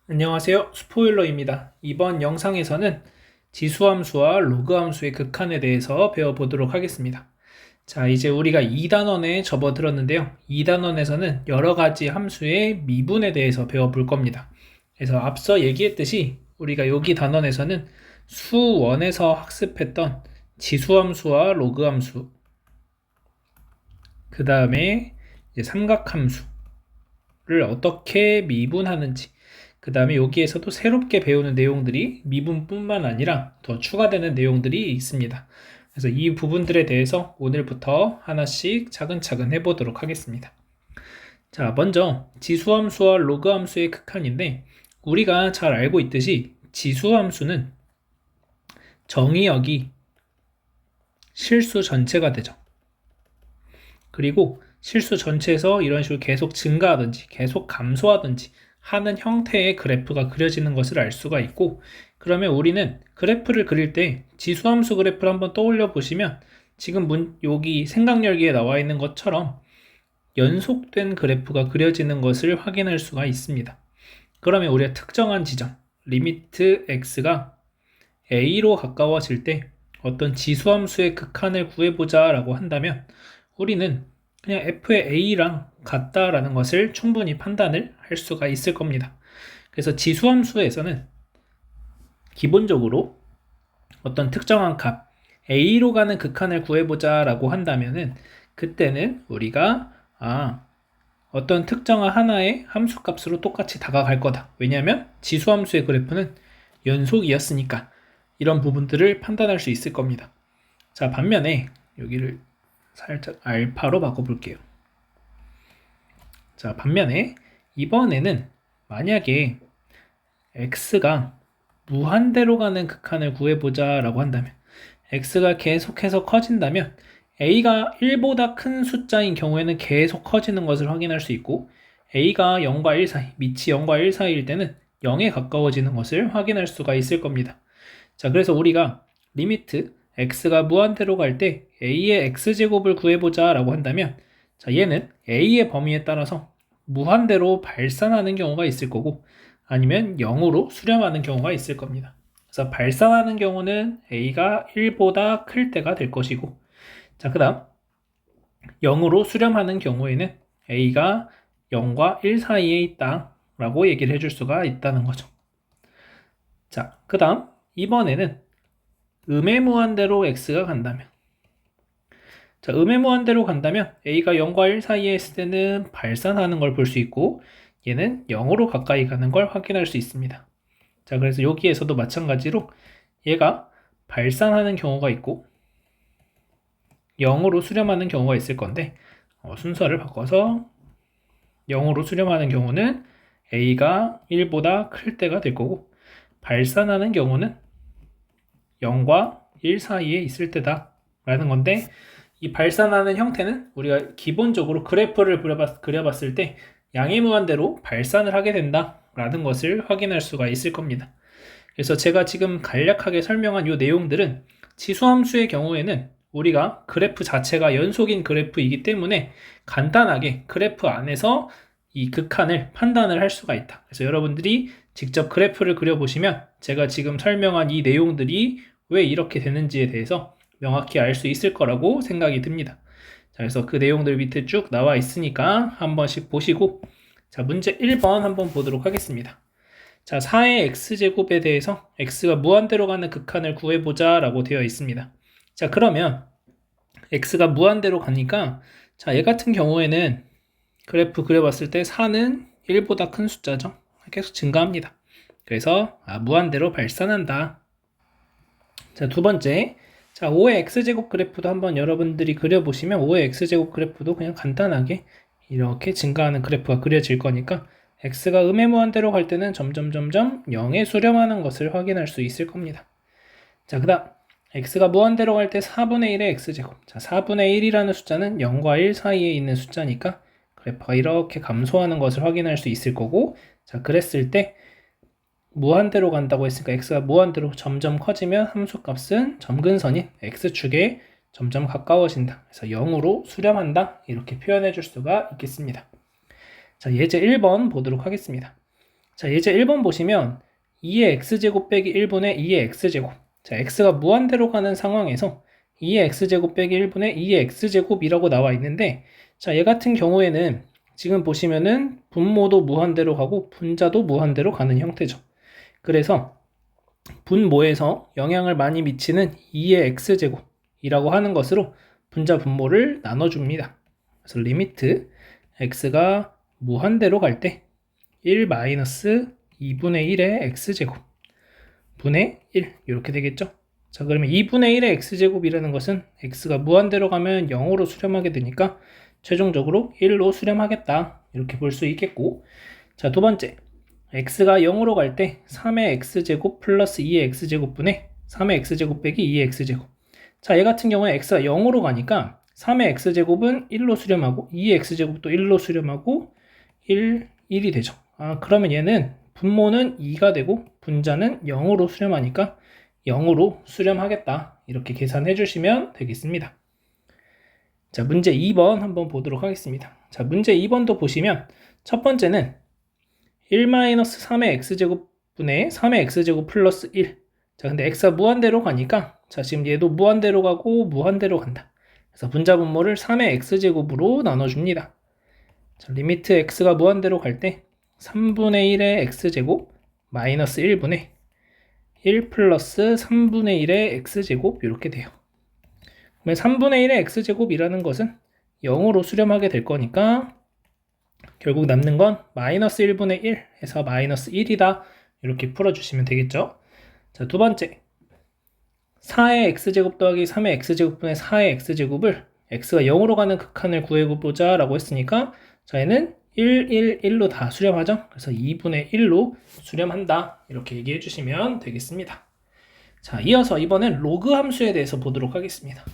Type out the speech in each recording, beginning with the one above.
안녕하세요. 스포일러입니다. 이번 영상에서는 지수함수와 로그함수의 극한에 대해서 배워보도록 하겠습니다. 자, 이제 우리가 2단원에 접어들었는데요. 2단원에서는 여러 가지 함수의 미분에 대해서 배워볼 겁니다. 그래서 앞서 얘기했듯이 우리가 여기 단원에서는 수1에서 학습했던 지수함수와 로그함수, 그 다음에 삼각함수를 어떻게 미분하는지, 그 다음에 여기에서도 새롭게 배우는 내용들이 미분뿐만 아니라 더 추가되는 내용들이 있습니다. 그래서 이 부분들에 대해서 오늘부터 하나씩 차근차근 해보도록 하겠습니다. 자, 먼저 지수함수와 로그함수의 극한인데, 우리가 잘 알고 있듯이 지수함수는 정의역이 실수 전체가 되죠. 그리고 실수 전체에서 이런 식으로 계속 증가하든지 계속 감소하든지 하는 형태의 그래프가 그려지는 것을 알 수가 있고, 그러면 우리는 그래프를 그릴 때 지수함수 그래프를 한번 떠올려 보시면 지금 여기 생각열기에 나와 있는 것처럼 연속된 그래프가 그려지는 것을 확인할 수가 있습니다. 그러면 우리가 특정한 지점 리미트 x가 a로 가까워질 때 어떤 지수함수의 극한을 구해보자 라고 한다면 우리는 그냥 f의 a랑 같다라는 것을 충분히 판단을 할 수가 있을 겁니다. 그래서 지수함수에서는 기본적으로 어떤 특정한 값 a로 가는 극한을 구해보자 라고 한다면은 그때는 우리가 어떤 특정한 하나의 함수값으로 똑같이 다가갈 거다. 왜냐하면 지수함수의 그래프는 연속이었으니까 이런 부분들을 판단할 수 있을 겁니다. 자, 반면에 여기를 살짝 알파로 바꿔볼게요. 자, 반면에 이번에는 만약에 x가 무한대로 가는 극한을 구해보자 라고 한다면 x가 계속해서 커진다면 a가 1보다 큰 숫자인 경우에는 계속 커지는 것을 확인할 수 있고, a가 0과 1 사이, 밑이 0과 1 사이일 때는 0에 가까워지는 것을 확인할 수가 있을 겁니다. 자, 그래서 우리가 리미트 x가 무한대로 갈 때 a의 x제곱을 구해보자 라고 한다면, 자, 얘는 a의 범위에 따라서 무한대로 발산하는 경우가 있을 거고 아니면 0으로 수렴하는 경우가 있을 겁니다. 그래서 발산하는 경우는 a가 1보다 클 때가 될 것이고, 자, 그 다음 0으로 수렴하는 경우에는 a가 0과 1 사이에 있다 라고 얘기를 해줄 수가 있다는 거죠. 자, 그 다음 이번에는 음의 무한대로 x가 간다면, 자, 음의 무한대로 간다면 a가 0과 1 사이에 있을 때는 발산하는 걸 볼 수 있고 얘는 0으로 가까이 가는 걸 확인할 수 있습니다. 자, 그래서 여기에서도 마찬가지로 얘가 발산하는 경우가 있고 0으로 수렴하는 경우가 있을 건데, 순서를 바꿔서 0으로 수렴하는 경우는 a가 1보다 클 때가 될 거고, 발산하는 경우는 0과 1 사이에 있을 때다 라는 건데, 이 발산하는 형태는 우리가 기본적으로 그래프를 그려봤을 때 양의 무한대로 발산을 하게 된다 라는 것을 확인할 수가 있을 겁니다. 그래서 제가 지금 간략하게 설명한 이 내용들은 지수함수의 경우에는 우리가 그래프 자체가 연속인 그래프이기 때문에 간단하게 그래프 안에서 이 극한을 판단을 할 수가 있다. 그래서 여러분들이 직접 그래프를 그려보시면 제가 지금 설명한 이 내용들이 왜 이렇게 되는지에 대해서 명확히 알 수 있을 거라고 생각이 듭니다. 자, 그래서 그 내용들 밑에 쭉 나와 있으니까 한 번씩 보시고, 자, 문제 1번 한번 보도록 하겠습니다. 자, 4의 x제곱에 대해서 x가 무한대로 가는 극한을 구해보자 라고 되어 있습니다. 자, 그러면 x가 무한대로 가니까, 자, 얘 같은 경우에는 그래프 그려봤을 때 4는 1보다 큰 숫자죠. 계속 증가합니다. 그래서 무한대로 발산한다. 자, 두 번째, 자, 5의 x제곱 그래프도 한번 여러분들이 그려보시면 5의 x제곱 그래프도 그냥 간단하게 이렇게 증가하는 그래프가 그려질 거니까 x가 음의 무한대로 갈 때는 점점 0에 수렴하는 것을 확인할 수 있을 겁니다. 자, 그 다음 x가 무한대로 갈 때 4분의 1의 x제곱. 자, 4분의 1이라는 숫자는 0과 1 사이에 있는 숫자니까 그래프가 이렇게 감소하는 것을 확인할 수 있을 거고, 자, 그랬을 때 무한대로 간다고 했으니까 x가 무한대로 점점 커지면 함수값은 점근선인 x축에 점점 가까워진다. 그래서 0으로 수렴한다. 이렇게 표현해 줄 수가 있겠습니다. 자, 예제 1번 보도록 하겠습니다. 자, 이제 1번 보시면 2의 x제곱 빼기 1분의 2의 x제곱. 자, x가 무한대로 가는 상황에서 2의 x제곱 빼기 1분의 2의 x제곱이라고 나와 있는데, 자, 얘 같은 경우에는 지금 보시면은 분모도 무한대로 가고 분자도 무한대로 가는 형태죠. 그래서 분모에서 영향을 많이 미치는 2의 x제곱이라고 하는 것으로 분자 분모를 나눠줍니다. 그래서 리미트 x가 무한대로 갈 때 1 마이너스 2분의 1의 x제곱 분의 1 이렇게 되겠죠. 자, 그러면 2분의 1의 x제곱이라는 것은 x가 무한대로 가면 0으로 수렴하게 되니까 최종적으로 1로 수렴하겠다 이렇게 볼 수 있겠고, 자, 두 번째 x가 0으로 갈 때 3의 x제곱 플러스 2의 x제곱 분의 3의 x제곱 빼기 2의 x제곱. 자, 얘 같은 경우에 x가 0으로 가니까 3의 x제곱은 1로 수렴하고 2의 x제곱도 1로 수렴하고 1이 되죠. 그러면 얘는 분모는 2가 되고 분자는 0으로 수렴하니까 0으로 수렴하겠다 이렇게 계산해 주시면 되겠습니다. 자, 문제 2번 한번 보도록 하겠습니다. 자, 문제 2번도 보시면 첫 번째는 1-3의 x제곱 분의 3의 x제곱 플러스 1. 자, 근데 x가 무한대로 가니까 자, 지금 얘도 무한대로 가고 무한대로 간다. 그래서 분자 분모를 3의 x제곱으로 나눠줍니다. 자, 리미트 x가 무한대로 갈 때 3분의 1의 x제곱 마이너스 1분의 1 플러스 3분의 1의 x제곱 이렇게 돼요. 그러면 3분의 1의 x제곱이라는 것은 0으로 수렴하게 될 거니까 결국 남는 건 마이너스 1분의 1 해서 마이너스 1이다 이렇게 풀어주시면 되겠죠. 자, 두 번째 4의 x제곱 더하기 3의 x제곱분의 4의 x제곱을 x가 0으로 가는 극한을 구해보자 라고 했으니까 자, 얘는 1, 1, 1로 다 수렴하죠. 그래서 2분의 1로 수렴한다 이렇게 얘기해 주시면 되겠습니다. 자, 이어서 이번엔 로그 함수에 대해서 보도록 하겠습니다.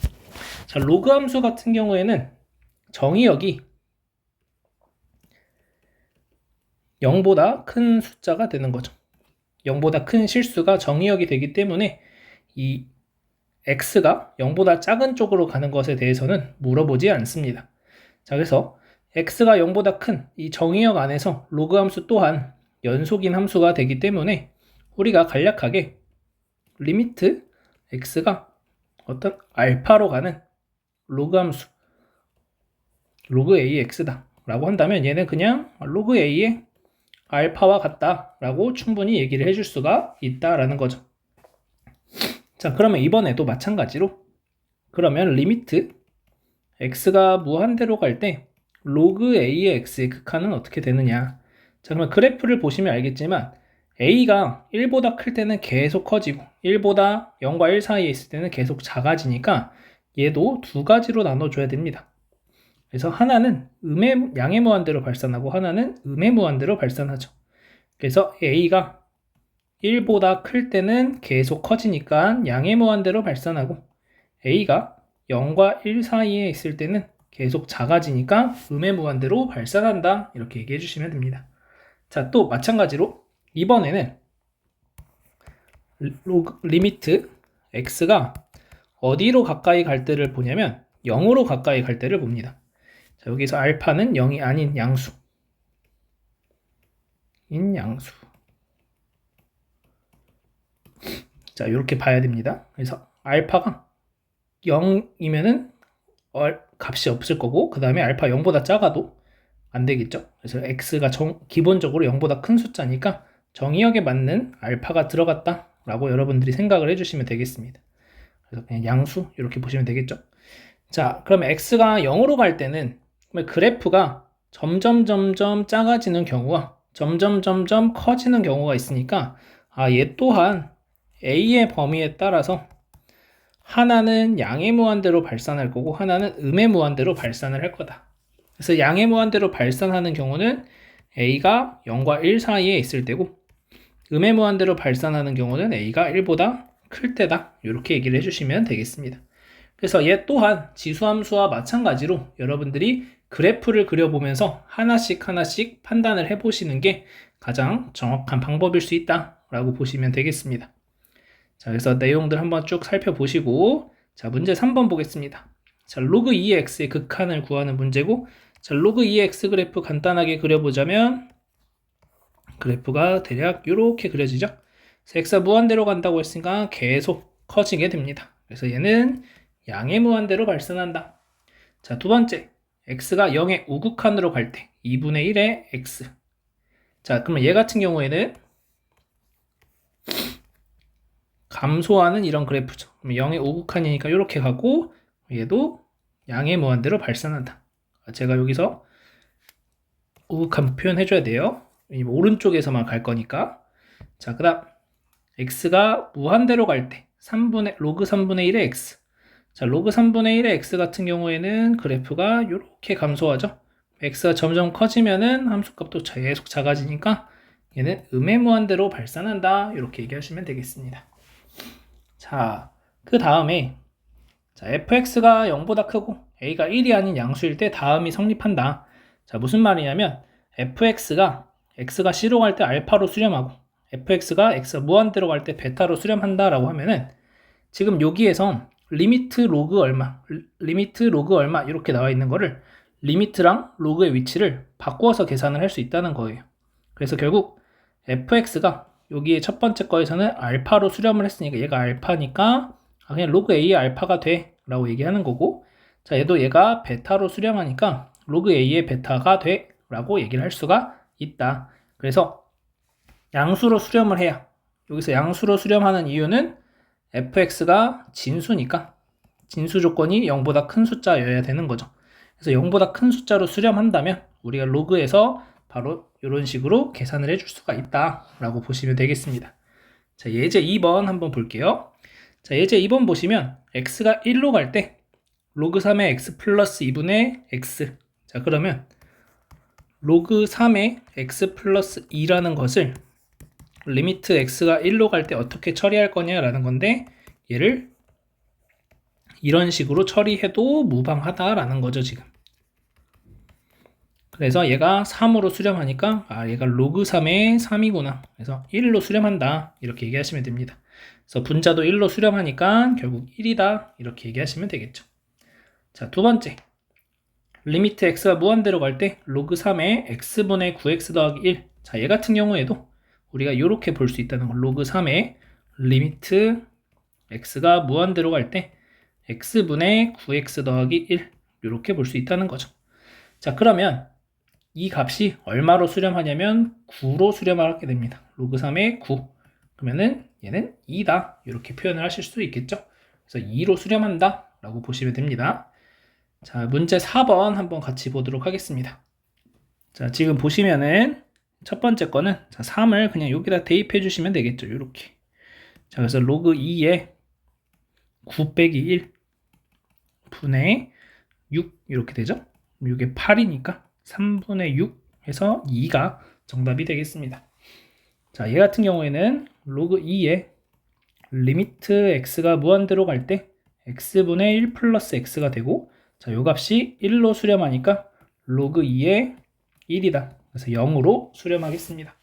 자, 로그 함수 같은 경우에는 정의역이 0보다 큰 숫자가 되는 거죠. 0보다 큰 실수가 정의역이 되기 때문에 이 x가 0보다 작은 쪽으로 가는 것에 대해서는 물어보지 않습니다. 자, 그래서 x가 0보다 큰 이 정의역 안에서 로그 함수 또한 연속인 함수가 되기 때문에 우리가 간략하게 리미트 x가 어떤 알파로 가는 로그 함수 로그 ax다 라고 한다면 얘는 그냥 로그 a의 알파와 같다 라고 충분히 얘기를 해줄 수가 있다라는 거죠. 자, 그러면 이번에도 마찬가지로 그러면 리미트 x가 무한대로 갈 때 로그 a의 x의 극한은 어떻게 되느냐. 자, 그러면 그래프를 보시면 알겠지만 a가 1보다 클 때는 계속 커지고 1보다 0과 1 사이에 있을 때는 계속 작아지니까 얘도 두 가지로 나눠줘야 됩니다. 그래서 하나는 양의 무한대로 발산하고 하나는 음의 무한대로 발산하죠. 그래서 a가 1보다 클 때는 계속 커지니까 양의 무한대로 발산하고 a가 0과 1 사이에 있을 때는 계속 작아지니까 음의 무한대로 발산한다 이렇게 얘기해 주시면 됩니다. 자, 또 마찬가지로 이번에는 리미트 x가 어디로 가까이 갈 때를 보냐면 0으로 가까이 갈 때를 봅니다. 자, 여기서 알파는 0이 아닌 양수 자, 이렇게 봐야 됩니다. 그래서 알파가 0이면은 값이 없을 거고 그 다음에 알파 0보다 작아도 안 되겠죠. 그래서 x가 기본적으로 0보다 큰 숫자니까 정의역에 맞는 알파가 들어갔다 라고 여러분들이 생각을 해주시면 되겠습니다. 그래서 그냥 양수 이렇게 보시면 되겠죠. 자, 그러면 x가 0으로 갈 때는 그래프가 점점 작아지는 경우와 점점 커지는 경우가 있으니까 얘 또한 a의 범위에 따라서 하나는 양의 무한대로 발산할 거고 하나는 음의 무한대로 발산을 할 거다. 그래서 양의 무한대로 발산하는 경우는 a가 0과 1 사이에 있을 때고 음의 무한대로 발산하는 경우는 a가 1보다 클 때다 이렇게 얘기를 해주시면 되겠습니다. 그래서 얘 또한 지수함수와 마찬가지로 여러분들이 그래프를 그려보면서 하나씩 판단을 해보시는 게 가장 정확한 방법일 수 있다 라고 보시면 되겠습니다. 자, 그래서 내용들 한번 쭉 살펴보시고 자, 문제 3번 보겠습니다. 자, 로그 2x의 극한을 구하는 문제고 자, 로그 2x 그래프 간단하게 그려보자면 그래프가 대략 이렇게 그려지죠. x가 무한대로 간다고 했으니까 계속 커지게 됩니다. 그래서 얘는 양의 무한대로 발산한다. 자, 두 번째, x가 0의 우극한으로 갈 때 2분의 1의 x. 자, 그러면 얘 같은 경우에는 감소하는 이런 그래프죠. 그럼 0의 우극한이니까 이렇게 가고 얘도 양의 무한대로 발산한다. 제가 여기서 우극한 표현해줘야 돼요. 왜냐면 오른쪽에서만 갈 거니까. 자, 그 다음 x가 무한대로 갈 때 로그 3분의 1의 x. 자, 로그 3분의 1의 x 같은 경우에는 그래프가 이렇게 감소하죠. x가 점점 커지면은 함수값도 계속 작아지니까 얘는 음의 무한대로 발산한다. 이렇게 얘기하시면 되겠습니다. 자, 그 다음에 fx가 0보다 크고 a가 1이 아닌 양수일 때 다음이 성립한다. 자, 무슨 말이냐면 fx가 x가 c로 갈 때 알파로 수렴하고 fx가 x가 무한대로 갈 때 베타로 수렴한다 라고 하면은 지금 여기에서 리미트 로그 얼마 이렇게 나와 있는 거를 리미트랑 로그의 위치를 바꾸어서 계산을 할 수 있다는 거예요. 그래서 결국 fx가 여기에 첫 번째 거에서는 알파로 수렴을 했으니까 얘가 알파니까 그냥 로그 a의 알파가 돼 라고 얘기하는 거고, 자, 얘도 얘가 베타로 수렴하니까 로그 a의 베타가 돼 라고 얘기를 할 수가 있다. 그래서 양수로 수렴을 해야, 여기서 양수로 수렴하는 이유는 fx가 진수니까 진수 조건이 0보다 큰 숫자여야 되는 거죠. 그래서 0보다 큰 숫자로 수렴한다면 우리가 로그에서 바로 이런 식으로 계산을 해줄 수가 있다 라고 보시면 되겠습니다. 자, 예제 2번 한번 볼게요. 자, 예제 2번 보시면 x가 1로 갈 때 로그 3의 x 플러스 2분의 x. 자, 그러면 로그 3의 x 플러스 2라는 것을 리미트 x가 1로 갈 때 어떻게 처리할 거냐라는 건데, 얘를 이런 식으로 처리해도 무방하다라는 거죠, 지금. 그래서 얘가 3으로 수렴하니까 얘가 로그 3의 3이구나. 그래서 1로 수렴한다. 이렇게 얘기하시면 됩니다. 그래서 분자도 1로 수렴하니까 결국 1이다. 이렇게 얘기하시면 되겠죠. 자, 두 번째. 리미트 x가 무한대로 갈 때 로그 3의 x분의 9x 더하기 1. 자, 얘 같은 경우에도 우리가 이렇게 볼 수 있다는 거. 로그 3의 리미트 x가 무한대로 갈 때 x분의 9x 더하기 1 이렇게 볼 수 있다는 거죠. 자, 그러면 이 값이 얼마로 수렴하냐면 9로 수렴을 하게 됩니다. 로그 3의 9. 그러면은 얘는 2다. 이렇게 표현을 하실 수 있겠죠. 그래서 2로 수렴한다 라고 보시면 됩니다. 자, 문제 4번 한번 같이 보도록 하겠습니다. 자, 지금 보시면은 첫 번째 거는 3을 그냥 여기다 대입해 주시면 되겠죠. 이렇게. 자, 그래서 로그 2에 9 빼기 1 분의 6 이렇게 되죠. 이게 8이니까 3분의 6 해서 2가 정답이 되겠습니다. 자, 얘 같은 경우에는 로그 2에 리미트 x가 무한대로 갈 때 x분의 1 플러스 x가 되고, 자, 요 값이 1로 수렴하니까 로그 2에 1이다. 그래서 0으로 수렴하겠습니다.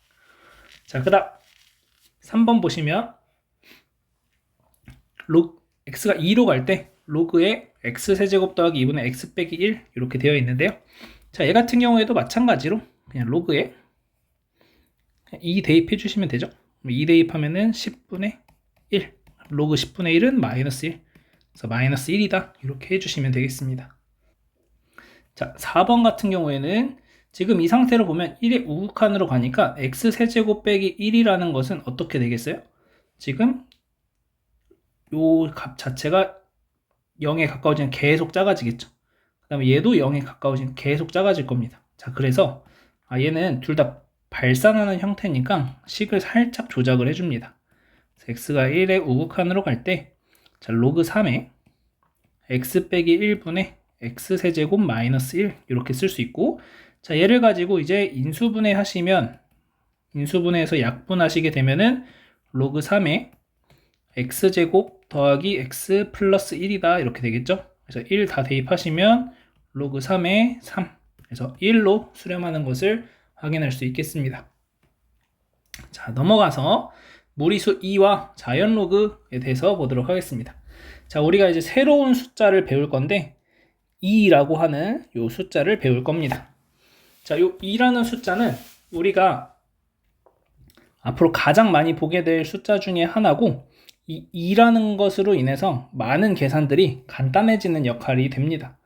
자, 그 다음 3번 보시면 x가 2로 갈 때 로그에 x세제곱 더하기 2분의 x 빼기 1 이렇게 되어 있는데요. 자, 얘 같은 경우에도 마찬가지로 그냥 로그에 2 대입해 주시면 되죠. 2 대입하면은 10분의 1. 로그 10분의 1은 마이너스 1. 그래서 마이너스 1이다. 이렇게 해주시면 되겠습니다. 자, 4번 같은 경우에는 지금 이 상태로 보면 1의 우극한으로 가니까 x세제곱 빼기 1이라는 것은 어떻게 되겠어요? 지금 요 값 자체가 0에 가까워지면 계속 작아지겠죠. 그 다음에 얘도 0에 가까워지면 계속 작아질 겁니다. 자, 그래서 얘는 둘 다 발산하는 형태니까 식을 살짝 조작을 해줍니다. x가 1의 우극한으로 갈 때 로그 3에 x 빼기 1분의 x세제곱 마이너스 1 이렇게 쓸 수 있고, 자, 얘를 가지고 이제 인수분해 하시면 인수분해해서 약분하시게 되면은 로그 3에 x제곱 더하기 x 플러스 1이다 이렇게 되겠죠. 그래서 1 다 대입하시면 로그 3에 3. 그래서 1로 수렴하는 것을 확인할 수 있겠습니다. 자, 넘어가서 무리수 2와 자연 로그에 대해서 보도록 하겠습니다. 자, 우리가 이제 새로운 숫자를 배울 건데 2라고 하는 요 숫자를 배울 겁니다. 자, 요 2라는 숫자는 우리가 앞으로 가장 많이 보게 될 숫자 중에 하나고, 이 2라는 것으로 인해서 많은 계산들이 간단해지는 역할이 됩니다.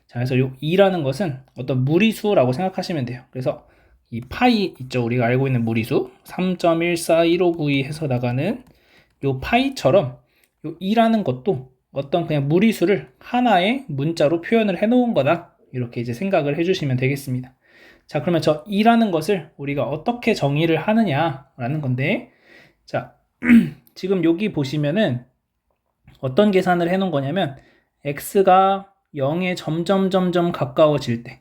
자, 그래서 이 2라는 것은 어떤 무리수라고 생각하시면 돼요. 그래서 이 파이 있죠. 우리가 알고 있는 무리수 3.141592 해서 나가는 요 파이처럼 요 2라는 것도 어떤 그냥 무리수를 하나의 문자로 표현을 해 놓은 거다. 이렇게 이제 생각을 해 주시면 되겠습니다. 자, 그러면 저 2라는 것을 우리가 어떻게 정의를 하느냐라는 건데, 자, 지금 여기 보시면은 어떤 계산을 해 놓은 거냐면, x가 0에 점점 가까워질 때,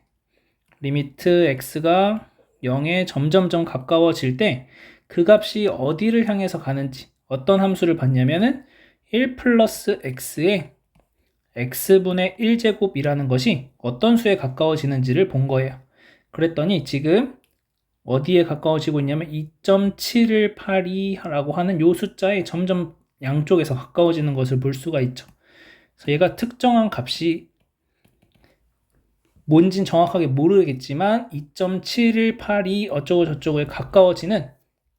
리미트 x가 0에 점점 가까워질 때 그 값이 어디를 향해서 가는지, 어떤 함수를 봤냐면은 1 플러스 x의 x분의 1제곱이라는 것이 어떤 수에 가까워지는지를 본 거예요. 그랬더니 지금 어디에 가까워지고 있냐면 2.7182라고 하는 요 숫자에 점점 양쪽에서 가까워지는 것을 볼 수가 있죠. 그래서 얘가 특정한 값이 뭔진 정확하게 모르겠지만 2.7182 어쩌고 저쩌고에 가까워지는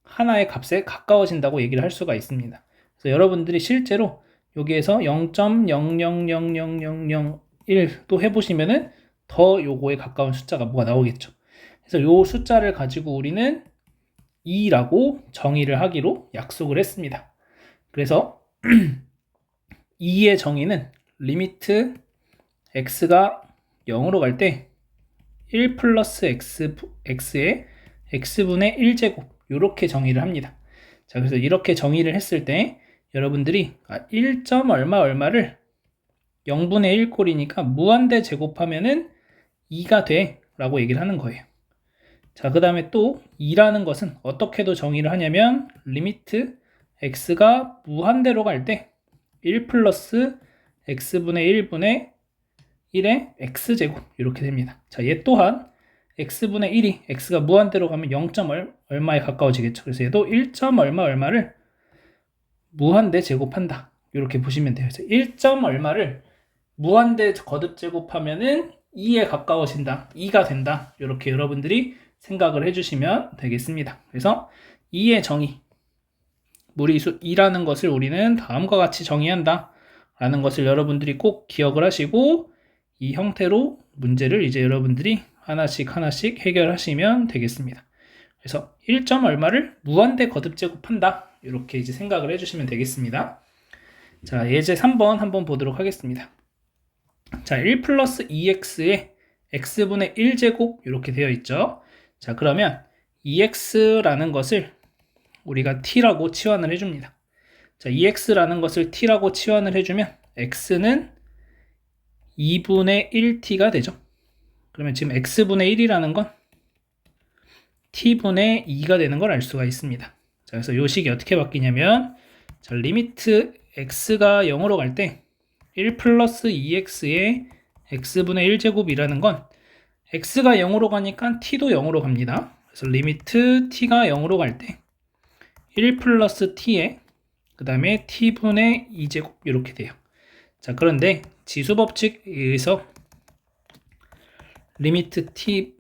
하나의 값에 가까워진다고 얘기를 할 수가 있습니다. 그래서 여러분들이 실제로 여기에서 0.0000001 또 해보시면은 더 요거에 가까운 숫자가 뭐가 나오겠죠. 그래서 요 숫자를 가지고 우리는 2라고 정의를 하기로 약속을 했습니다. 그래서 2의 정의는 리미트 x가 0으로 갈 때 1 플러스 x의 x분의 1제곱 이렇게 정의를 합니다. 자, 그래서 이렇게 정의를 했을 때 여러분들이 1. 얼마를 0분의 1 꼴이니까 무한대 제곱하면은 2가 돼 라고 얘기를 하는 거예요. 자, 그 다음에 또 2라는 것은 어떻게도 정의를 하냐면 리미트 x가 무한대로 갈 때 1 플러스 x분의 1분의 1의 x제곱 이렇게 됩니다. 자, 얘 또한 x분의 1이 x가 무한대로 가면 0. 얼마에 가까워지겠죠. 그래서 얘도 1. 얼마를 무한대 제곱한다. 이렇게 보시면 돼요. 그래서 1. 얼마를 무한대 거듭 제곱하면은 2에 가까워진다. 2가 된다. 이렇게 여러분들이 생각을 해주시면 되겠습니다. 그래서 2의 정의, 무리수 2라는 것을 우리는 다음과 같이 정의한다. 라는 것을 여러분들이 꼭 기억을 하시고 이 형태로 문제를 이제 여러분들이 하나씩 해결하시면 되겠습니다. 그래서 1. 얼마를 무한대 거듭 제곱한다. 이렇게 이제 생각을 해주시면 되겠습니다. 자, 예제 3번 한번 보도록 하겠습니다. 자, 1 플러스 2x의 x분의 1제곱 이렇게 되어 있죠. 자, 그러면 2x라는 것을 우리가 t라고 치환을 해줍니다. 자, 2x라는 것을 t라고 치환을 해주면 x는 2분의 1t가 되죠. 그러면 지금 x분의 1이라는 건 t분의 2가 되는 걸 알 수가 있습니다. 자, 그래서 요 식이 어떻게 바뀌냐면, 자, 리미트 x가 0으로 갈 때 1 플러스 2x의 x분의 1제곱이라는 건 x가 0으로 가니까 t도 0으로 갑니다. 그래서 리미트 t가 0으로 갈 때 1 플러스 t에 그 다음에 t분의 2제곱 이렇게 돼요. 자, 그런데 지수법칙에 의해서 리미트 t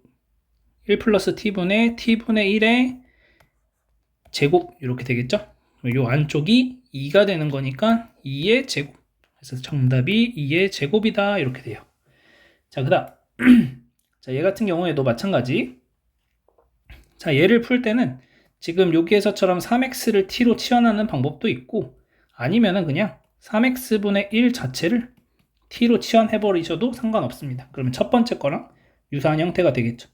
1 플러스 t분의 t분의 1의 제곱 이렇게 되겠죠. 요 안쪽이 2가 되는 거니까 2의 제곱. 그래서 정답이 2의 제곱이다 이렇게 돼요. 자, 그 다음 자, 얘 같은 경우에도 마찬가지. 자, 얘를 풀 때는 지금 여기에서처럼 3x를 t로 치환하는 방법도 있고, 아니면은 그냥 3x분의 1 자체를 t로 치환해 버리셔도 상관없습니다. 그러면 첫 번째 거랑 유사한 형태가 되겠죠.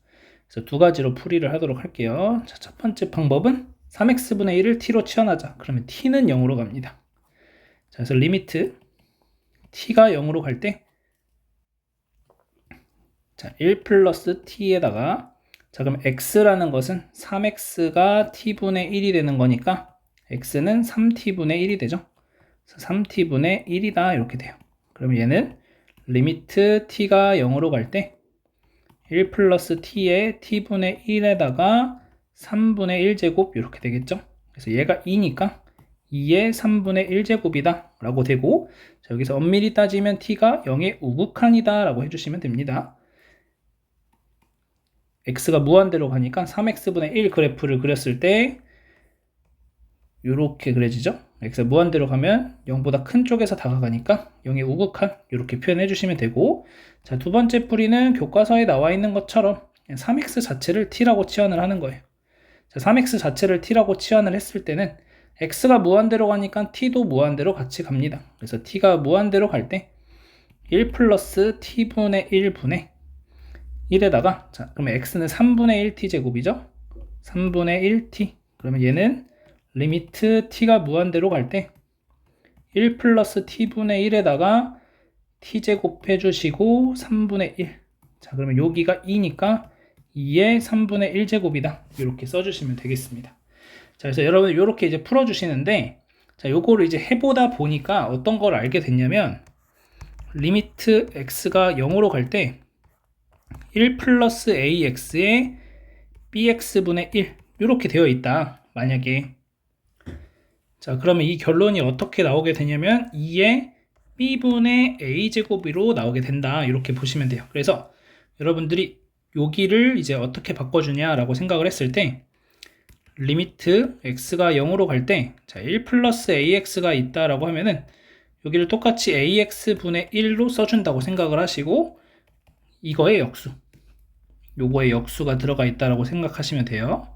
그래서 두 가지로 풀이를 하도록 할게요. 자, 첫 번째 방법은 3x분의 1을 t로 치환하자. 그러면 t는 0으로 갑니다. 자, 그래서 리미트 t가 0으로 갈 때, 자, 1 플러스 t에다가, 자, 그럼 x라는 것은 3x가 t분의 1이 되는 거니까 x는 3t분의 1이 되죠. 그래서 3t분의 1이다 이렇게 돼요. 그러면 얘는 리미트 t가 0으로 갈 때 1 플러스 t에 t분의 1에다가 3분의 1제곱 이렇게 되겠죠. 그래서 얘가 2니까 2의 3분의 1제곱이다 라고 되고, 자, 여기서 엄밀히 따지면 t가 0의 우극한이다 라고 해주시면 됩니다. x가 무한대로 가니까 3x분의 1 그래프를 그렸을 때 이렇게 그려지죠. x가 무한대로 가면 0보다 큰 쪽에서 다가가니까 0의 우극한 이렇게 표현해 주시면 되고, 자, 두 번째 풀이는 교과서에 나와 있는 것처럼 3x 자체를 t라고 치환을 하는 거예요. 자, 3x 자체를 t라고 치환을 했을 때는 x가 무한대로 가니까 t도 무한대로 같이 갑니다. 그래서 t가 무한대로 갈 때 1 플러스 t분의 1분의 1에다가, 자, 그러면 x는 3분의 1t 제곱이죠. 3분의 1t. 그러면 얘는 리미트 t가 무한대로 갈 때 1 플러스 t분의 1에다가 t 제곱 해주시고 3분의 1. 자, 그러면 여기가 2니까 2의 3분의 1 제곱이다. 이렇게 써주시면 되겠습니다. 자, 그래서 여러분 이렇게 이제 풀어주시는데, 자, 요거를 이제 해보다 보니까 어떤 걸 알게 됐냐면, 리미트 x가 0으로 갈 때 1 플러스 ax에 bx분의 1 이렇게 되어 있다. 만약에, 자, 그러면 이 결론이 어떻게 나오게 되냐면 2의 b분의 a제곱으로 나오게 된다. 이렇게 보시면 돼요. 그래서 여러분들이 여기를 이제 어떻게 바꿔주냐라고 생각을 했을 때, 리미트 x가 0으로 갈 때, 자, 1 플러스 ax가 있다라고 하면은 여기를 똑같이 ax분의 1로 써준다고 생각을 하시고, 이거의 역수, 요거의 역수가 들어가 있다라고 생각하시면 돼요.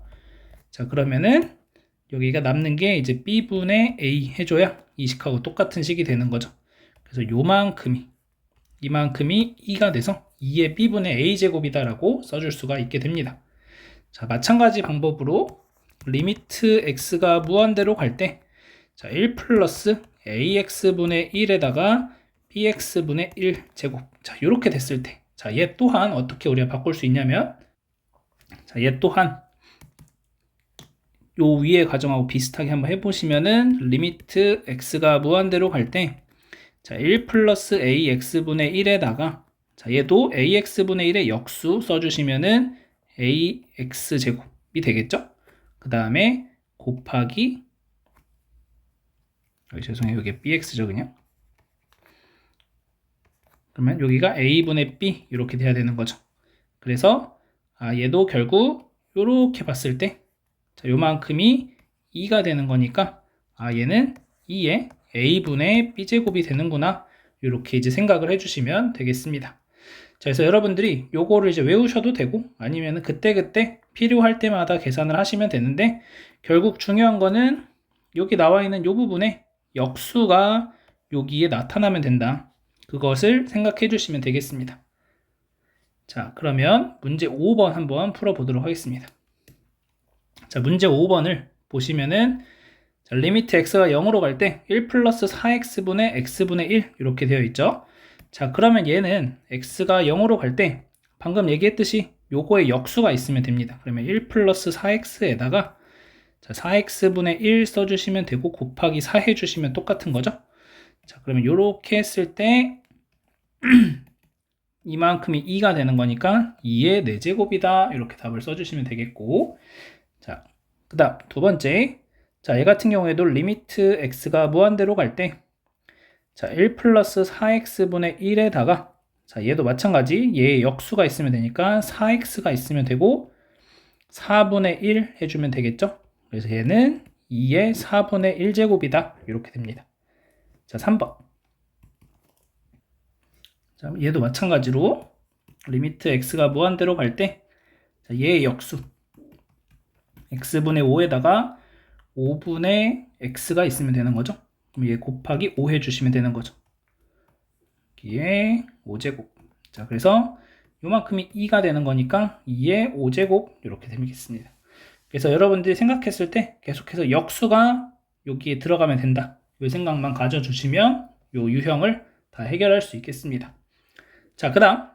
자, 그러면은 여기가 남는 게 이제 b분의 a 해줘야 이 식하고 똑같은 식이 되는 거죠. 그래서 이만큼이 2가 돼서 2의 b분의 a 제곱이다라고 써줄 수가 있게 됩니다. 자, 마찬가지 방법으로 리미트 x가 무한대로 갈 때, 자, 1 플러스 ax분의 1에다가 bx분의 1 제곱. 자, 이렇게 됐을 때, 자, 얘 또한 어떻게 우리가 바꿀 수 있냐면, 자, 얘 또한 요 위에 과정하고 비슷하게 한번 해보시면은, 리미트 x가 무한대로 갈 때, 자, 1 플러스 ax분의 1에다가, 자, 얘도 ax분의 1의 역수 써주시면은 ax제곱이 되겠죠? 그 다음에 곱하기, 죄송해요, 여기 bx죠 그냥. 그러면 여기가 a분의 b 이렇게 돼야 되는 거죠. 그래서 얘도 결국 이렇게 봤을 때, 자, 요만큼이 2가 되는 거니까 얘는 2의 a분의 b제곱이 되는구나, 이렇게 이제 생각을 해주시면 되겠습니다. 자, 그래서 여러분들이 요거를 이제 외우셔도 되고 아니면 그때그때 필요할 때마다 계산을 하시면 되는데, 결국 중요한 거는 여기 나와 있는 요 부분에 역수가 여기에 나타나면 된다. 그것을 생각해 주시면 되겠습니다. 자, 그러면 문제 5번 한번 풀어보도록 하겠습니다. 자, 문제 5번을 보시면은, 자, 리미트 x가 0으로 갈 때 1 플러스 4x분의 x분의 1 이렇게 되어 있죠. 자, 그러면 얘는 x가 0으로 갈 때 방금 얘기했듯이 요거에 역수가 있으면 됩니다. 그러면 1 플러스 4x에다가, 자, 4x분의 1 써주시면 되고 곱하기 4 해주시면 똑같은 거죠. 자, 그러면 요렇게 했을 때 이만큼이 2가 되는 거니까 2의 4제곱이다. 이렇게 답을 써주시면 되겠고, 자, 그 다음 두 번째, 자, 얘 같은 경우에도 리미트 x가 무한대로 갈 때, 자, 1 플러스 4x분의 1에다가, 자, 얘도 마찬가지 얘의 역수가 있으면 되니까 4x가 있으면 되고 4분의 1 해주면 되겠죠. 그래서 얘는 2의 4분의 1제곱이다 이렇게 됩니다. 자, 3번. 자, 얘도 마찬가지로 리미트 x가 무한대로 갈 때, 자, 얘의 역수 x분의 5에다가 5분의 x가 있으면 되는 거죠. 그럼 얘 곱하기 5 해주시면 되는 거죠. 여기에 5제곱. 자, 그래서 요만큼이 2가 되는 거니까 2의 5제곱 이렇게 되겠습니다. 그래서 여러분들이 생각했을 때 계속해서 역수가 여기에 들어가면 된다, 이 생각만 가져주시면 요 유형을 다 해결할 수 있겠습니다. 자, 그 다음,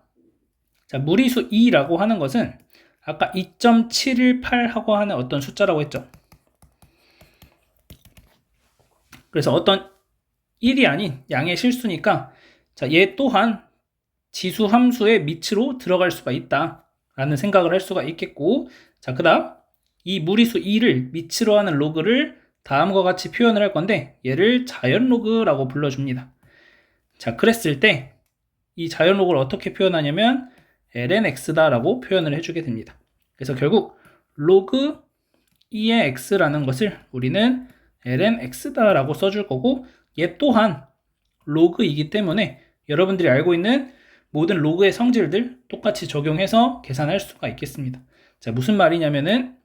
자, 무리수 2라고 하는 것은 아까 2.718 하고 하는 어떤 숫자라고 했죠. 그래서 어떤 1이 아닌 양의 실수니까, 자, 얘 또한 지수 함수의 밑으로 들어갈 수가 있다 라는 생각을 할 수가 있겠고, 자, 그 다음 이 무리수 2를 밑으로 하는 로그를 다음과 같이 표현을 할 건데, 얘를 자연 로그라고 불러줍니다. 자, 그랬을 때 이 자연 로그를 어떻게 표현하냐면 lnx다 라고 표현을 해주게 됩니다. 그래서 결국 로그 2의 x라는 것을 우리는 ln x다라고 써줄 거고, 얘 또한 로그이기 때문에 여러분들이 알고 있는 모든 로그의 성질들 똑같이 적용해서 계산할 수가 있겠습니다. 자, 무슨 말이냐면은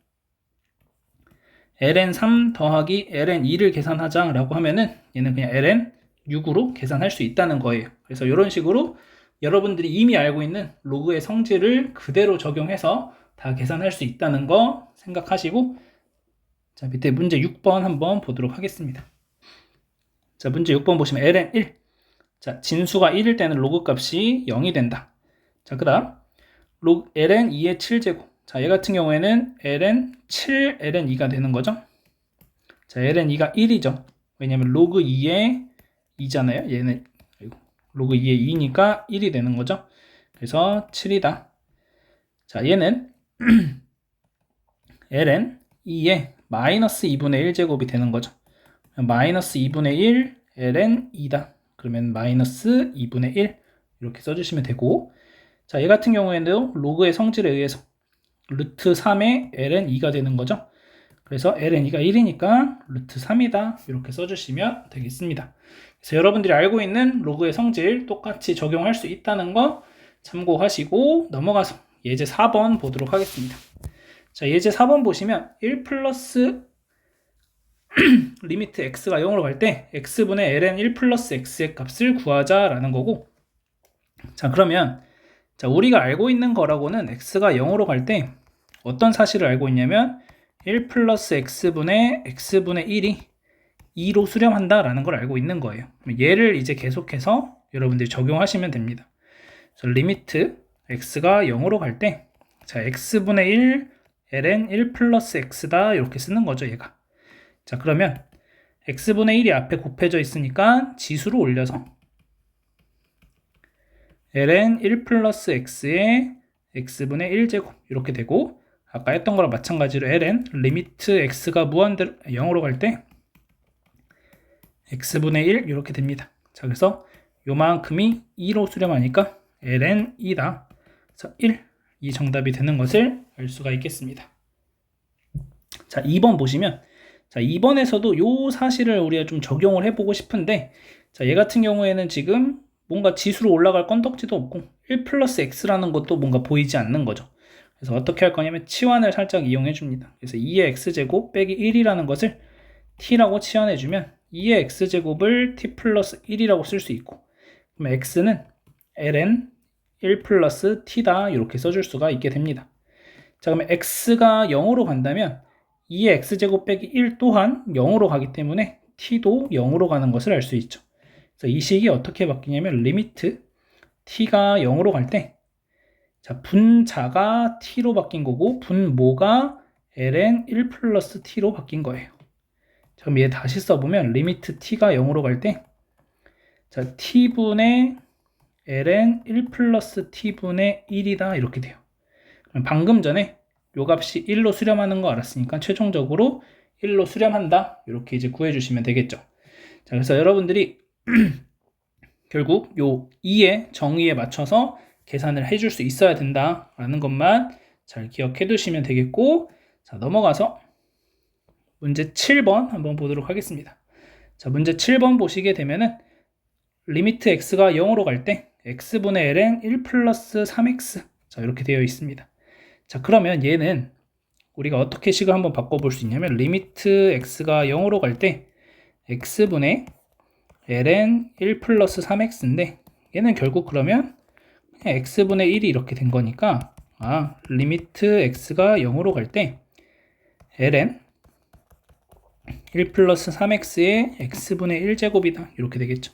ln3 더하기 ln2를 계산하자 라고 하면은 얘는 그냥 ln6으로 계산할 수 있다는 거예요. 그래서 이런 식으로 여러분들이 이미 알고 있는 로그의 성질을 그대로 적용해서 다 계산할 수 있다는 거 생각하시고, 자, 밑에 문제 6번 한번 보도록 하겠습니다. 자, 문제 6번 보시면 ln1. 자, 진수가 1일 때는 로그 값이 0이 된다. 자, 그 다음 ln2의 7제곱. 자, 얘 같은 경우에는 ln 7 ln2가 되는 거죠. 자, ln2가 1이죠. 왜냐면 로그 2의 2잖아요. 얘는 로그 2의 2니까 1이 되는 거죠. 그래서 7이다. 자, 얘는 ln 2의 마이너스 2분의 1제곱이 되는 거죠. 마이너스 2분의 1 ln 2다. 그러면 마이너스 2분의 1 이렇게 써주시면 되고, 자, 얘 같은 경우에는 로그의 성질에 의해서 루트 3의 ln 2가 되는 거죠. 그래서 ln 2가 1이니까 루트 3이다 이렇게 써주시면 되겠습니다. 그래서 여러분들이 알고 있는 로그의 성질 똑같이 적용할 수 있다는 거 참고하시고 넘어가서 예제 4번 보도록 하겠습니다. 자, 예제 4번 보시면 1 플러스 리미트 x가 0으로 갈 때 x분의 ln 1 플러스 x의 값을 구하자라는 거고, 자, 그러면 자, 우리가 알고 있는 거라고는 x가 0으로 갈 때 어떤 사실을 알고 있냐면 1 플러스 x분의 1이 2로 수렴한다 라는 걸 알고 있는 거예요. 얘를 이제 계속해서 여러분들이 적용하시면 됩니다. 리미트 x가 0으로 갈 때 자, x분의 1 ln 1 플러스 x다 이렇게 쓰는 거죠, 얘가. 자, 그러면 x분의 1이 앞에 곱해져 있으니까 지수로 올려서 ln 1 플러스 x의 x분의 1제곱 이렇게 되고, 아까 했던 거랑 마찬가지로 ln 리미트 x가 무한대로 0으로 갈 때 x분의 1 이렇게 됩니다. 자, 그래서 요만큼이 2로 수렴하니까 ln 2다. 그래서 1, 이 정답이 되는 것을 알 수가 있겠습니다. 자, 2번 보시면, 자, 2번에서도 요 사실을 우리가 좀 적용을 해보고 싶은데, 자, 얘 같은 경우에는 지금 뭔가 지수로 올라갈 건덕지도 없고 1 플러스 x라는 것도 뭔가 보이지 않는 거죠. 그래서 어떻게 할 거냐면 치환을 살짝 이용해 줍니다. 그래서 2의 x제곱 빼기 1이라는 것을 t라고 치환해 주면 2의 x제곱을 t 플러스 1이라고 쓸 수 있고, 그럼 x는 ln 1 플러스 t다 이렇게 써줄 수가 있게 됩니다. 자, 그러면 x가 0으로 간다면 2의 x제곱 빼기 1 또한 0으로 가기 때문에 t도 0으로 가는 것을 알 수 있죠. 그래서 이 식이 어떻게 바뀌냐면 리미트 t가 0으로 갈 때, 자, 분자가 t로 바뀐 거고 분모가 ln 1 플러스 t로 바뀐 거예요. 자, 그럼 얘 다시 써보면 리미트 t가 0으로 갈 때, 자, t분의 ln 1 플러스 t분의 1이다 이렇게 돼요. 그럼 방금 전에 요 값이 1로 수렴하는 거 알았으니까 최종적으로 1로 수렴한다 이렇게 이제 구해주시면 되겠죠. 자, 그래서 여러분들이 결국 요 2의 정의에 맞춰서 계산을 해줄 수 있어야 된다라는 것만 잘 기억해 두시면 되겠고, 자, 넘어가서 문제 7번 한번 보도록 하겠습니다. 자, 문제 7번 보시게 되면은 리미트 x가 0으로 갈 때 x분의 ln 1 플러스 3x, 자, 이렇게 되어 있습니다. 자, 그러면 얘는 우리가 어떻게 식을 한번 바꿔볼 수 있냐면 리미트 x가 0으로 갈 때 x분의 ln 1 플러스 3x인데 얘는 결국 그러면 그냥 x분의 1이 이렇게 된 거니까, 리미트 x가 0으로 갈 때 ln 1 플러스 3x의 x분의 1제곱이다 이렇게 되겠죠.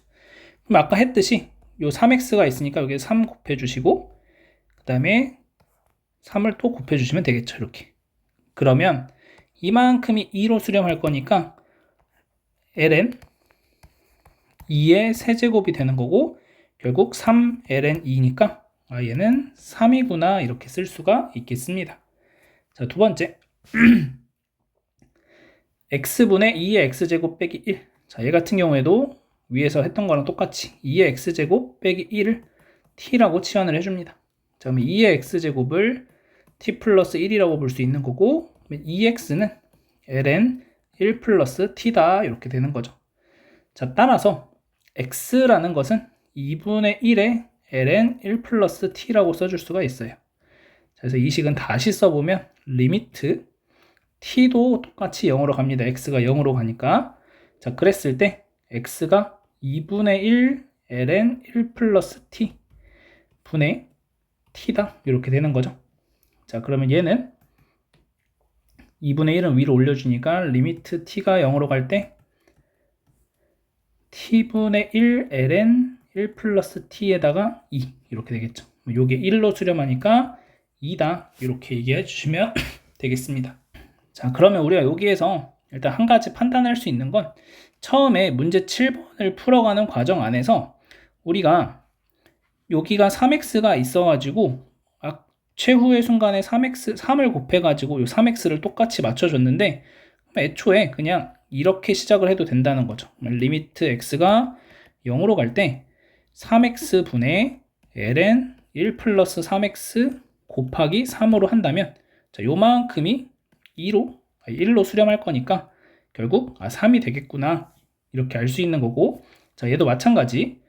그럼 아까 했듯이 요 3x가 있으니까 여기 3 곱해주시고 그 다음에 3을 또 곱해주시면 되겠죠. 이렇게. 그러면 이만큼이 2로 수렴할 거니까 ln 2의 세제곱이 되는 거고 결국 3ln 2니까 얘는 3이구나 이렇게 쓸 수가 있겠습니다. 자, 두 번째 x분의 2의 x제곱 빼기 1. 자, 얘 같은 경우에도 위에서 했던 거랑 똑같이 2의 x제곱 빼기 1을 t라고 치환을 해줍니다. 자, 그러면 2의 x제곱을 t 플러스 1이라고 볼 수 있는 거고 2x는 ln 1 플러스 t다 이렇게 되는 거죠. 자, 따라서 x라는 것은 2분의 1의 ln 1 플러스 t라고 써줄 수가 있어요. 그래서 이 식은 다시 써보면 리미트 t도 똑같이 0으로 갑니다. x가 0으로 가니까. 자, 그랬을 때 x가 2분의 1 ln 1 플러스 t 분의 t다 이렇게 되는 거죠. 자, 그러면 얘는 2분의 1은 위로 올려주니까 리미트 t가 0으로 갈 때 t분의 1 ln 1 플러스 t에다가 2 이렇게 되겠죠. 요게 1로 수렴하니까 2다 이렇게 얘기해 주시면 되겠습니다. 자, 그러면 우리가 여기에서 일단 한 가지 판단할 수 있는 건 처음에 문제 7번을 풀어가는 과정 안에서 우리가 여기가 3x가 있어가지고 최후의 순간에 3을 곱해가지고 이 3x를 똑같이 맞춰줬는데 애초에 그냥 이렇게 시작을 해도 된다는 거죠. 리미트 x가 0으로 갈 때 3x 분의 ln 1 플러스 3x 곱하기 3으로 한다면 자, 요만큼이 1로 수렴할 거니까 결국 3이 되겠구나 이렇게 알 수 있는 거고, 자, 얘도 마찬가지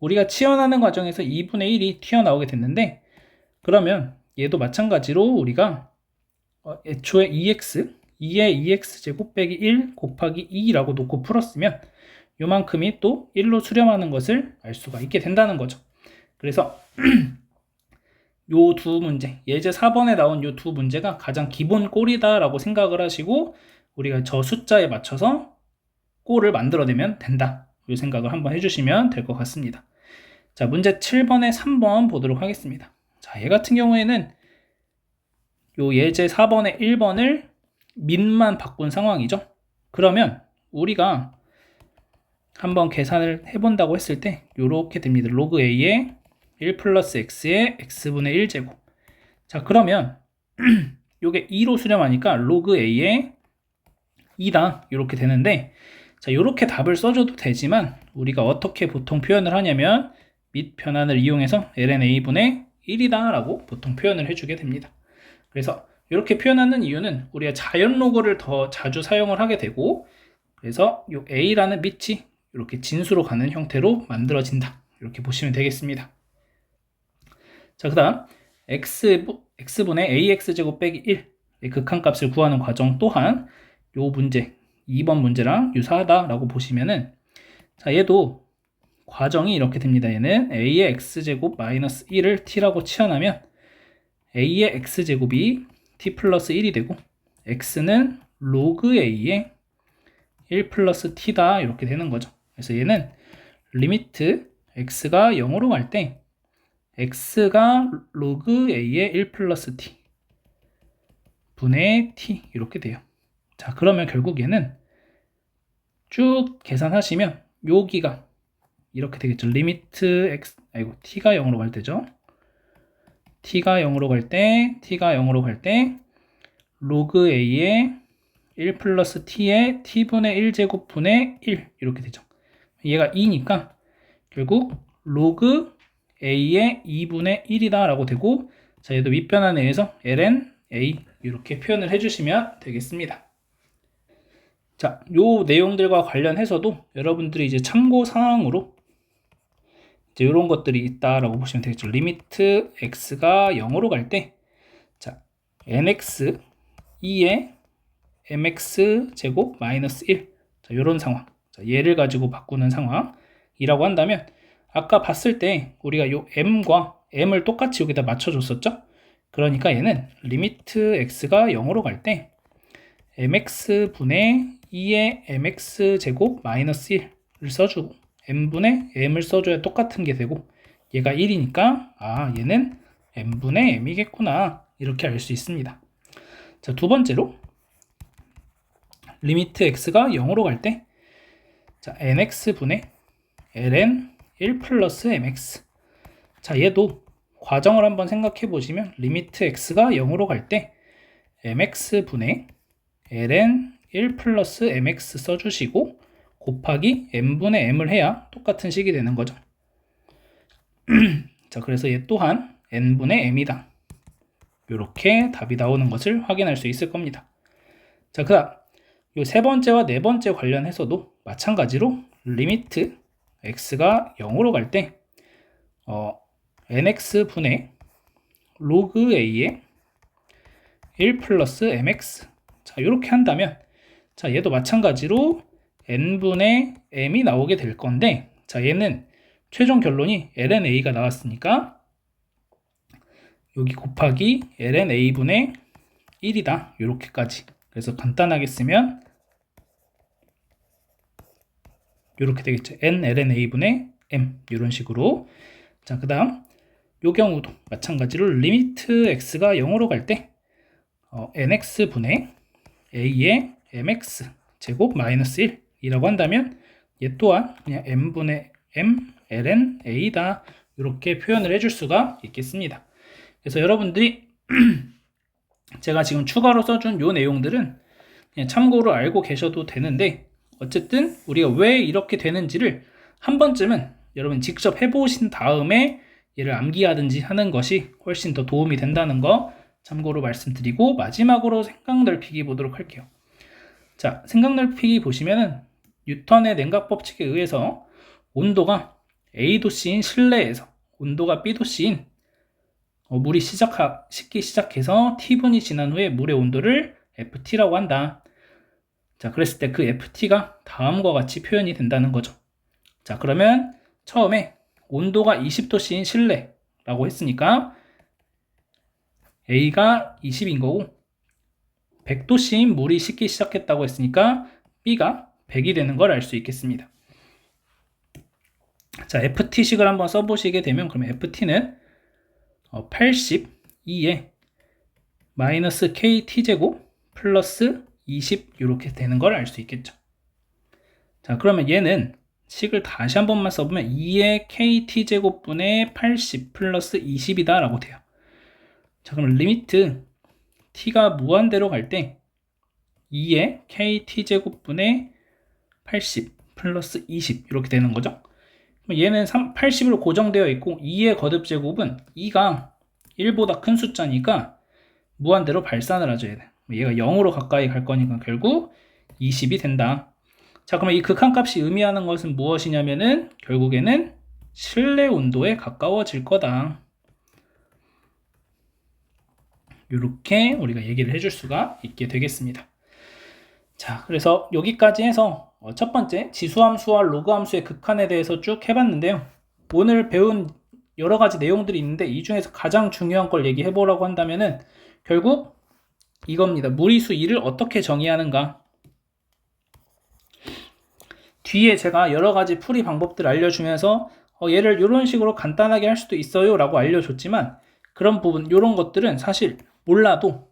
우리가 치환하는 과정에서 2분의 1이 튀어나오게 됐는데 그러면 얘도 마찬가지로 우리가 애초에 2x 2의 2x제곱 빼기 1 곱하기 2라고 놓고 풀었으면 요만큼이 또 1로 수렴하는 것을 알 수가 있게 된다는 거죠. 그래서 요 두 문제, 예제 4번에 나온 요 두 문제가 가장 기본 꼴이다 라고 생각을 하시고 우리가 저 숫자에 맞춰서 꼴을 만들어내면 된다, 이 생각을 한번 해주시면 될 것 같습니다. 자, 문제 7번에 3번 보도록 하겠습니다. 자, 얘 같은 경우에는 요 예제 4번에 1번을 민만 바꾼 상황이죠. 그러면 우리가 한번 계산을 해본다고 했을 때 요렇게 됩니다. 로그 a의 1 플러스 x의 x분의 1제곱. 자, 그러면 요게 2로 수렴하니까 로그 a의 2다 이렇게 되는데, 자, 요렇게 답을 써줘도 되지만 우리가 어떻게 보통 표현을 하냐면 밑 변환을 이용해서 ln a분의 1이다 라고 보통 표현을 해주게 됩니다. 그래서 이렇게 표현하는 이유는 우리가 자연 로그를 더 자주 사용을 하게 되고, 그래서 요 a라는 밑이 이렇게 진수로 가는 형태로 만들어진다 이렇게 보시면 되겠습니다. 자, 그 다음 x분의 ax제곱 빼기 1 극한값을 구하는 과정 또한 요 문제 2번 문제랑 유사하다 라고 보시면은, 자, 얘도 과정이 이렇게 됩니다. 얘는 a의 x제곱 마이너스 1을 t라고 치환하면 a의 x제곱이 t 플러스 1이 되고 x는 로그 a의 1 플러스 t다 이렇게 되는 거죠. 그래서 얘는 리미트 x가 0으로 갈 때 x가 로그 a의 1 플러스 t 분의 t 이렇게 돼요. 자, 그러면 결국 얘는 쭉 계산하시면 여기가 이렇게 되겠죠. 리미트 x, t가 0으로 갈 때죠. t가 0으로 갈 때 로그 a의 1 플러스 t의 t분의 1제곱 분의 1 이렇게 되죠. 얘가 2니까 결국 로그 a의 2분의 1이다 라고 되고, 자, 얘도 윗변환에 의해서 ln a 이렇게 표현을 해주시면 되겠습니다. 자, 요 내용들과 관련해서도 여러분들이 이제 참고 사항으로 이제 이런 것들이 있다라고 보시면 되겠죠. 리미트 x가 0으로 갈 때, 자, nx 2의 mx 제곱 마이너스 1, 자, 이런 상황, 자, 얘를 가지고 바꾸는 상황이라고 한다면 아까 봤을 때 우리가 요 m과 m을 똑같이 여기다 맞춰줬었죠. 그러니까 얘는 리미트 x가 0으로 갈 때 mx 분의 2의 mx 제곱 마이너스 1을 써주고 m분의 m을 써줘야 똑같은 게 되고, 얘가 1이니까 얘는 m분의 m이겠구나 이렇게 알 수 있습니다. 자, 두 번째로 리미트 x가 0으로 갈 때, 자, nx 분의 ln 1 플러스 mx. 자, 얘도 과정을 한번 생각해 보시면 리미트 x가 0으로 갈 때 mx 분의 ln 1 플러스 mx 써주시고 곱하기 m분의 m을 해야 똑같은 식이 되는 거죠. 자, 그래서 얘 또한 n분의 m이다. 이렇게 답이 나오는 것을 확인할 수 있을 겁니다. 자, 그 다음 이 세 번째와 네 번째 관련해서도 마찬가지로 리미트 x가 0으로 갈 때 nx분의 로그 a의 1 플러스 mx. 자, 이렇게 한다면, 자, 얘도 마찬가지로 n분의 m이 나오게 될 건데, 자, 얘는 최종 결론이 ln a가 나왔으니까, 여기 곱하기 ln a분의 1이다. 이렇게까지. 그래서 간단하게 쓰면, 이렇게 되겠죠. n ln a분의 m. 이런 식으로. 자, 그 다음, 요 경우도 마찬가지로 리미트 x가 0으로 갈 때, nx분의 a의 mx 제곱 마이너스 1이라고 한다면 얘 또한 그냥 m분의 m ln a다 이렇게 표현을 해줄 수가 있겠습니다. 그래서 여러분들이 제가 지금 추가로 써준 요 내용들은 그냥 참고로 알고 계셔도 되는데 어쨌든 우리가 왜 이렇게 되는지를 한 번쯤은 여러분 직접 해보신 다음에 얘를 암기하든지 하는 것이 훨씬 더 도움이 된다는 거 참고로 말씀드리고 마지막으로 생각 넓히기 보도록 할게요. 자, 생각 넓히기 보시면은 뉴턴의 냉각 법칙에 의해서 온도가 A도씨인 실내에서 온도가 B도씨인 물이 식기 시작해서 T분이 지난 후에 물의 온도를 FT라고 한다. 자, 그랬을 때 그 FT가 다음과 같이 표현이 된다는 거죠. 자, 그러면 처음에 온도가 20도씨인 실내라고 했으니까 A가 20인 거고 100도씨인 물이 식기 시작했다고 했으니까 B가 100이 되는 걸 알 수 있겠습니다. 자, FT식을 한번 써보시게 되면 그러면 FT는 82에 마이너스 KT제곱 플러스 20 이렇게 되는 걸 알 수 있겠죠. 자, 그러면 얘는 식을 다시 한 번만 써보면 2의 KT제곱분의 80 플러스 20이다 라고 돼요. 자, 그럼 리미트 t가 무한대로 갈 때 2의 kt제곱분의 80 플러스 20 이렇게 되는 거죠. 얘는 80으로 고정되어 있고 2의 거듭제곱은 2가 1보다 큰 숫자니까 무한대로 발산을 하죠. 얘가 0으로 가까이 갈 거니까 결국 20이 된다. 자, 그러면 이 극한값이 의미하는 것은 무엇이냐면은 결국에는 실내 온도에 가까워질 거다. 이렇게 우리가 얘기를 해줄 수가 있게 되겠습니다. 자, 그래서 여기까지 해서 첫 번째 지수함수와 로그함수의 극한에 대해서 쭉 해봤는데요. 오늘 배운 여러 가지 내용들이 있는데 이 중에서 가장 중요한 걸 얘기해 보라고 한다면은 결국 이겁니다. 무리수 2를 어떻게 정의하는가. 뒤에 제가 여러 가지 풀이 방법들 알려주면서 얘를 이런 식으로 간단하게 할 수도 있어요 라고 알려줬지만 그런 부분, 이런 것들은 사실 몰라도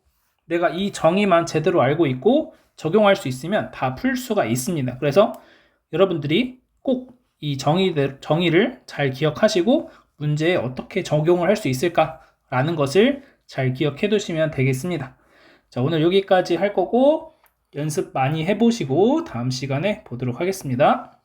내가 이 정의만 제대로 알고 있고 적용할 수 있으면 다 풀 수가 있습니다. 그래서 여러분들이 꼭 이 정의를 잘 기억하시고 문제에 어떻게 적용을 할 수 있을까라는 것을 잘 기억해 두시면 되겠습니다. 자, 오늘 여기까지 할 거고 연습 많이 해보시고 다음 시간에 보도록 하겠습니다.